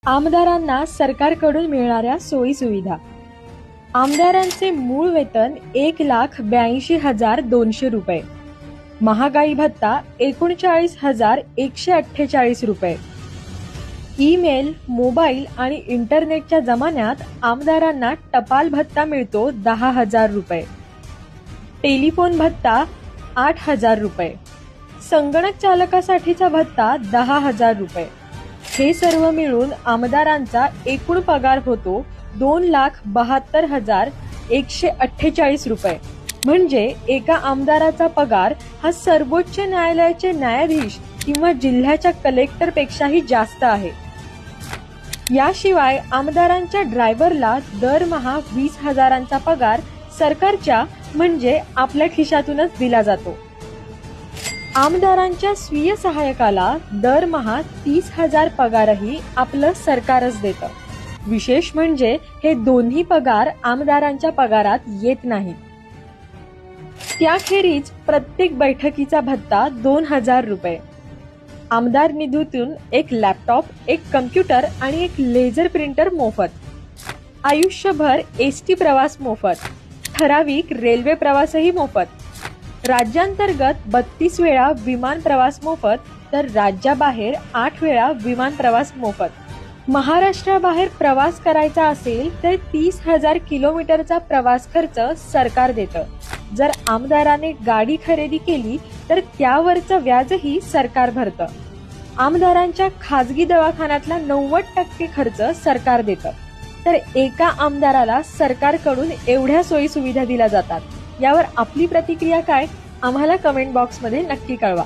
आमदारांना सरकारकडून मिळणाऱ्या सोयी सुविधा। आमदारांचे मूळ वेतन 1,82,200 रुपये, महागाई भत्ता 39,148 रुपये। ईमेल, मोबाईल आणि इंटरनेटच्या जमान्यात आमदारांना टपाल भत्ता मिळतो 10,000 रुपये, टेलिफोन भत्ता 8,000 रुपये, संगणक चालकासाठीचा भत्ता 10,000 रुपये। हे सर्व मिळून आमदारांचा एकूण पगार होतो 2,72,148 रुपये। म्हणजे एका आमदाराचा पगार हा सर्वोच्च न्यायालयाचे न्यायाधीश किंवा जिल्ह्याच्या कलेक्टर पेक्षाही जास्त आहे। याशिवाय आमदारांच्या ड्रायव्हरला दरमहा 20,000चा पगार सरकारच्या म्हणजे आपल्या खिशातूनच दिला जातो। आमदारांच्या स्वीय सहाय्यकाला दरमहा 30,000 पगारही आपलं सरकारच देतं। विशेष म्हणजे हे दोन्ही पगार आमदारांच्या पगारात येत नाहीत। त्याखेरीज प्रत्येक बैठकीचा भत्ता 2,000 रुपये, आमदार निधीतून एक लॅपटॉप, एक कम्प्युटर आणि एक लेझर प्रिंटर मोफत, आयुष्यभर एसटी प्रवास मोफत, ठराविक रेल्वे प्रवासही मोफत, राज्यांतर्गत 32 वेळा विमान प्रवास मोफत, तर राज्याबाहेर 8 वेळा विमान प्रवास मोफत। महाराष्ट्राबाहेर प्रवास करायचा असेल तर 30,000 किलोमीटरचा प्रवास खर्च सरकार देतं। जर आमदाराने गाडी खरेदी केली तर त्यावरचं व्याजही सरकार भरतं। आमदारांच्या खाजगी दवाखान्यातला 90% खर्च सरकार देतं। तर एका आमदाराला सरकारकडून एवढ्या सोयी सुविधा दिल्या जातात, यावर आपली प्रतिक्रिया काय? आम्हाला कमेंट बॉक्समध्ये नक्की कळवा।